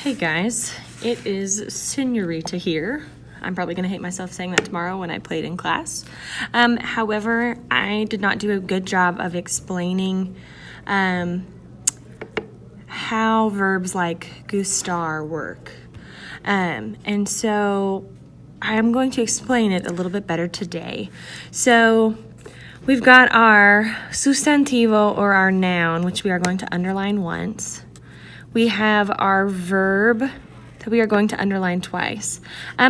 Hey guys, it is Senorita here. I'm probably going to hate myself saying that tomorrow when I play it in class. However, I did not do a good job of explaining how verbs like gustar work. And so I'm going to explain it a little bit better today. So we've got our sustantivo or our noun, which we are going to underline once. We have our verb that we are going to underline twice.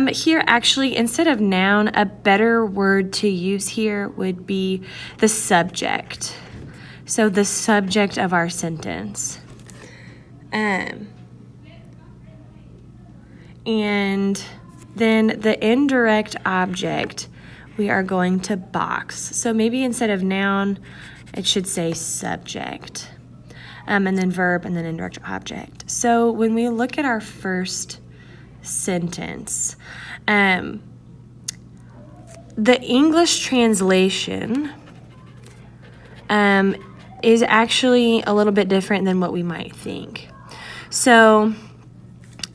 Here, actually, instead of noun, a better word to use here would be the subject. So the subject of our sentence. And then the indirect object we are going to box. So maybe instead of noun, it should say subject. And then verb, and then indirect object. So when we look at our first sentence, the English translation is actually a little bit different than what we might think. So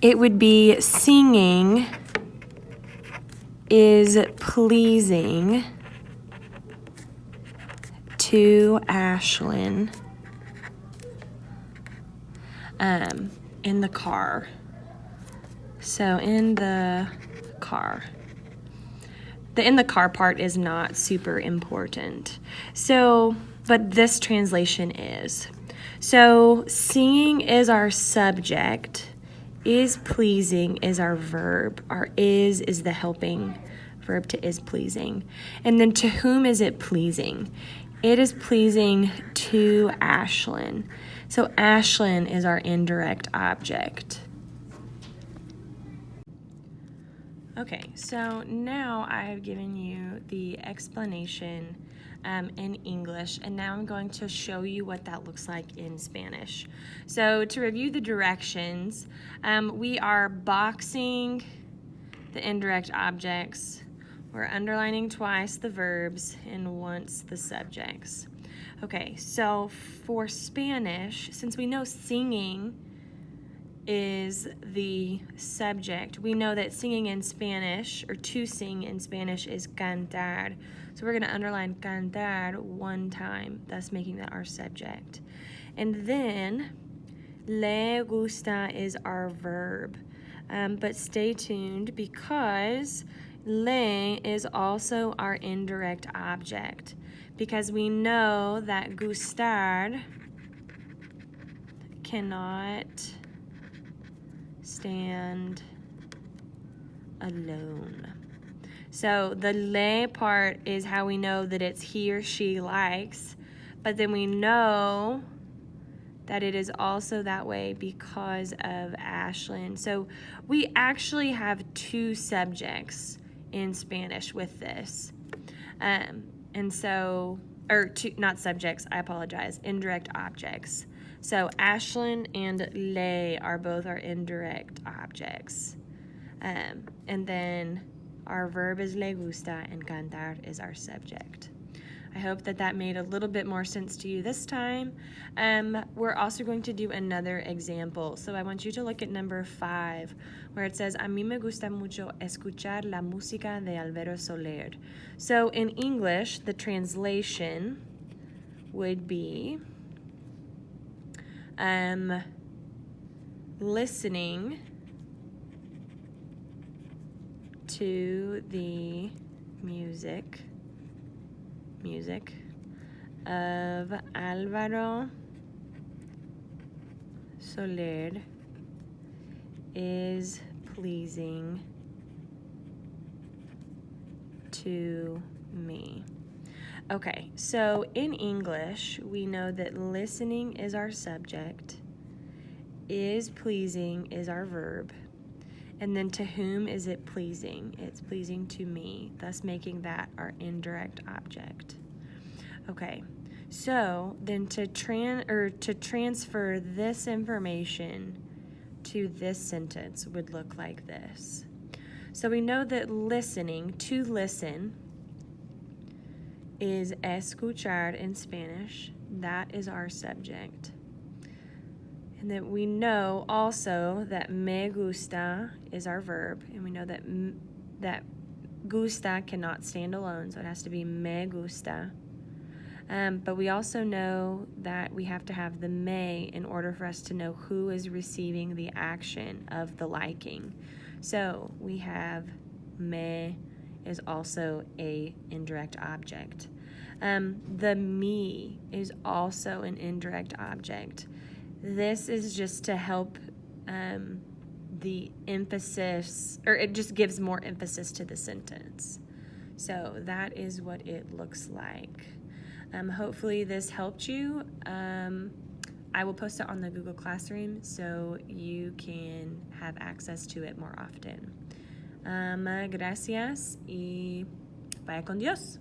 it would be singing is pleasing to Ashlyn. In the car. So in the car. The in the car part is not super important. So, but this translation is. So singing is our subject. Is pleasing is our verb. Our is the helping verb to is pleasing. And then to whom is it pleasing? It is pleasing to Ashlyn. So Ashlyn is our indirect object. Okay, so now I have given you the explanation in English, and now I'm going to show you what that looks like in Spanish. So to review the directions, we are boxing the indirect objects. We're underlining twice the verbs and once the subjects. Okay, so for Spanish, since we know singing is the subject, we know that singing in Spanish, or to sing in Spanish, is cantar. So we're going to underline cantar one time, thus making that our subject. And then le gusta is our verb. But stay tuned because le is also our indirect object. Because we know that gustar cannot stand alone. So the le part is how we know that it's he or she likes, but then we know that it is also that way because of Ashlyn. So we actually have two subjects in Spanish with this. And so, or two, not subjects, I apologize, indirect objects. So Ashlyn and le are both our indirect objects. And then our verb is le gusta and cantar is our subject. I hope that that made a little bit more sense to you this time. We're also going to do another example. So I want you to look at number 5, where it says, A mí me gusta mucho escuchar la música de Alvaro Soler. So in English, the translation would be listening to the music of Alvaro Soler is pleasing to me. Okay, so in English, we know that listening is our subject, is pleasing is our verb, and then to whom is it pleasing? It's pleasing to me, thus making that our indirect object. Okay, so then to transfer this information to this sentence would look like this. So we know that listening, to listen, is escuchar in Spanish. That is our subject. And that we know also that me gusta is our verb, and we know that that gusta cannot stand alone, so it has to be me gusta. But we also know that we have to have the me in order for us to know who is receiving the action of the liking. So we have me is also a indirect object. The me is also an indirect object. This is just to help the emphasis, or it just gives more emphasis to the sentence. So that is what it looks like. Hopefully this helped you. I will post it on the Google Classroom so you can have access to it more often. Gracias y vaya con Dios.